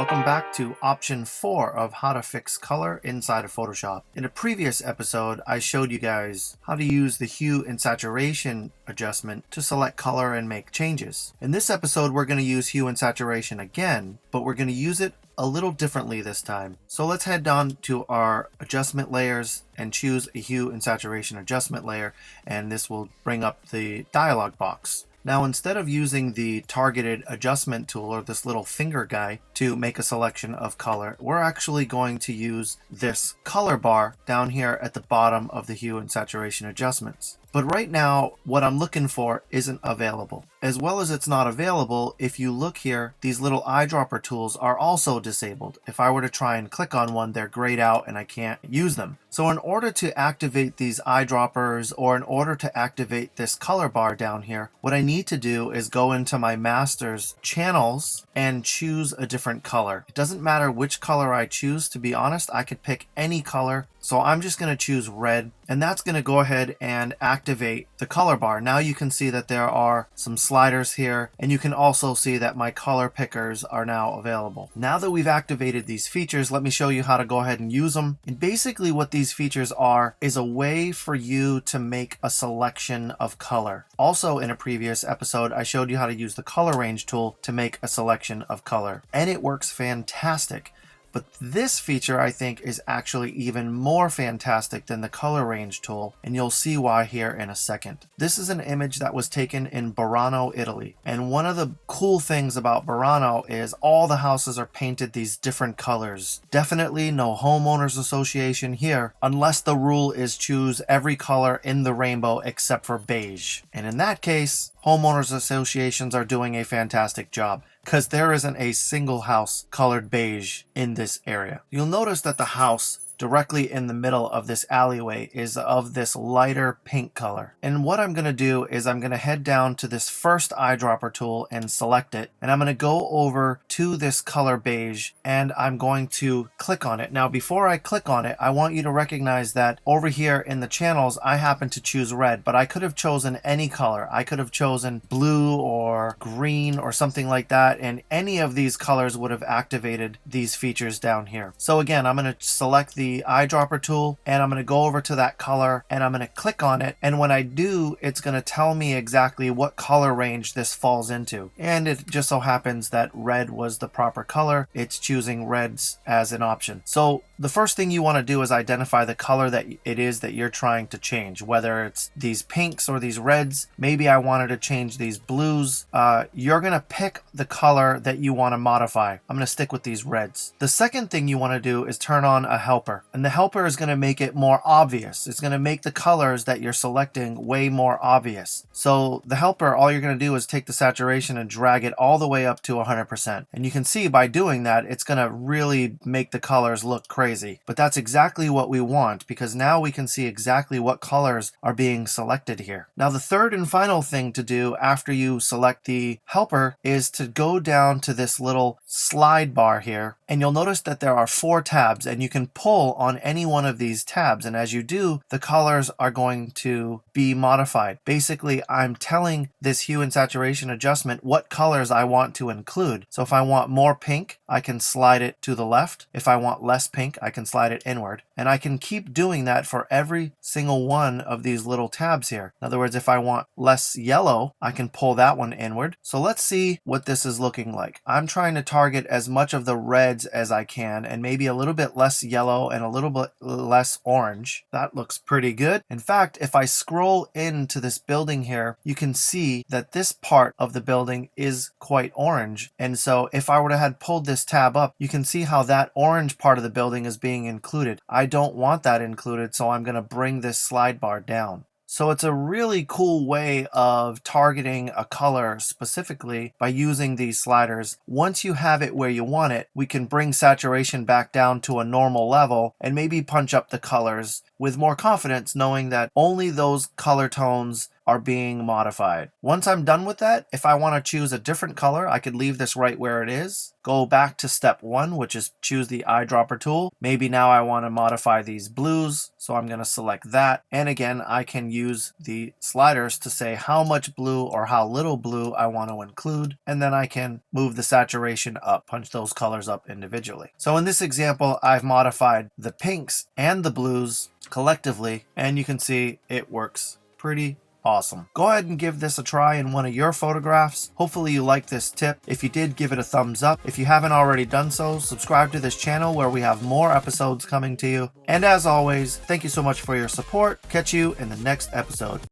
welcome back to option 4 of how to fix color inside of Photoshop. In a previous episode, I showed you guys how to use the hue and saturation adjustment to select color and make changes. In this episode, we're going to use hue and saturation again, but we're going to use it a little differently this time. So let's head down to our adjustment layers and choose a hue and saturation adjustment layer, and this will bring up the dialog box. Now, instead of using the targeted adjustment tool or this little finger guy to make a selection of color, we're actually going to use this color bar down here at the bottom of the hue and saturation adjustments. But right now, what I'm looking for isn't available. As well as it's not available, if you look here, these little eyedropper tools are also disabled. If I were to try and click on one, they're grayed out and I can't use them. So in order to activate these eyedroppers, or in order to activate this color bar down here, what I need to do is go into my master's channels and choose a different color. It doesn't matter which color I choose, to be honest. I could pick any color. So I'm just going to choose red, and that's going to go ahead and activate the color bar. Now you can see that there are some sliders here, and you can also see that my color pickers are now available. Now that we've activated these features, let me show you how to go ahead and use them. And basically what these features are is a way for you to make a selection of color. Also in a previous episode, I showed you how to use the color range tool to make a selection of color, and it works fantastic. But this feature, I think, is actually even more fantastic than the color range tool, and you'll see why here in a second. This is an image that was taken in Burano, Italy. And one of the cool things about Burano is all the houses are painted these different colors. Definitely no homeowners association here, unless the rule is choose every color in the rainbow except for beige. And in that case, homeowners associations are doing a fantastic job, because there isn't a single house colored beige in this area. You'll notice that the house directly in the middle of this alleyway is of this lighter pink color. And what I'm going to do is I'm going to head down to this first eyedropper tool and select it. And I'm going to go over to this color beige and I'm going to click on it. Now, before I click on it, I want you to recognize that over here in the channels, I happen to choose red, but I could have chosen any color. I could have chosen blue or green or something like that. And any of these colors would have activated these features down here. So again, I'm going to select the eyedropper tool and I'm going to go over to that color and I'm going to click on it, and when I do, it's going to tell me exactly what color range this falls into, and it just so happens that red was the proper color. It's choosing reds as an option. So the first thing you want to do is identify the color that it is that you're trying to change, whether it's these pinks or these reds. Maybe I wanted to change these blues. You're going to pick the color that you want to modify. I'm going to stick with these reds. The second thing you want to do is turn on a helper. And the helper is going to make it more obvious. It's going to make the colors that you're selecting way more obvious. So the helper, all you're going to do is take the saturation and drag it all the way up to 100%. And you can see by doing that, it's going to really make the colors look crazy. But that's exactly what we want, because now we can see exactly what colors are being selected here. Now, the third and final thing to do after you select the helper is to go down to this little slide bar here. And you'll notice that there are 4 tabs, and you can pull on any one of these tabs, and as you do, the colors are going to be modified. Basically, I'm telling this hue and saturation adjustment what colors I want to include. So if I want more pink, I can slide it to the left. If I want less pink, I can slide it inward. And I can keep doing that for every single one of these little tabs here. In other words, if I want less yellow, I can pull that one inward. So let's see what this is looking like. I'm trying to target as much of the reds as I can, and maybe a little bit less yellow and a little bit less orange. That looks pretty good. In fact, if I scroll into this building here, you can see that this part of the building is quite orange. And so if I were to have pulled this tab up, you can see how that orange part of the building is being included. I don't want that included, so I'm going to bring this slide bar down. So it's a really cool way of targeting a color specifically by using these sliders. Once you have it where you want it, we can bring saturation back down to a normal level and maybe punch up the colors with more confidence, knowing that only those color tones are being modified. Once I'm done with that, if I want to choose a different color, I could leave this right where it is. Go back to step 1, which is choose the eyedropper tool. Maybe now I want to modify these blues, so I'm going to select that. And again, I can use the sliders to say how much blue or how little blue I want to include. And then I can move the saturation up, punch those colors up individually. So in this example, I've modified the pinks and the blues collectively, and you can see it works pretty awesome. Go ahead and give this a try in one of your photographs. Hopefully you liked this tip. If you did, give it a thumbs up. If you haven't already done so, subscribe to this channel where we have more episodes coming to you. And as always, thank you so much for your support. Catch you in the next episode.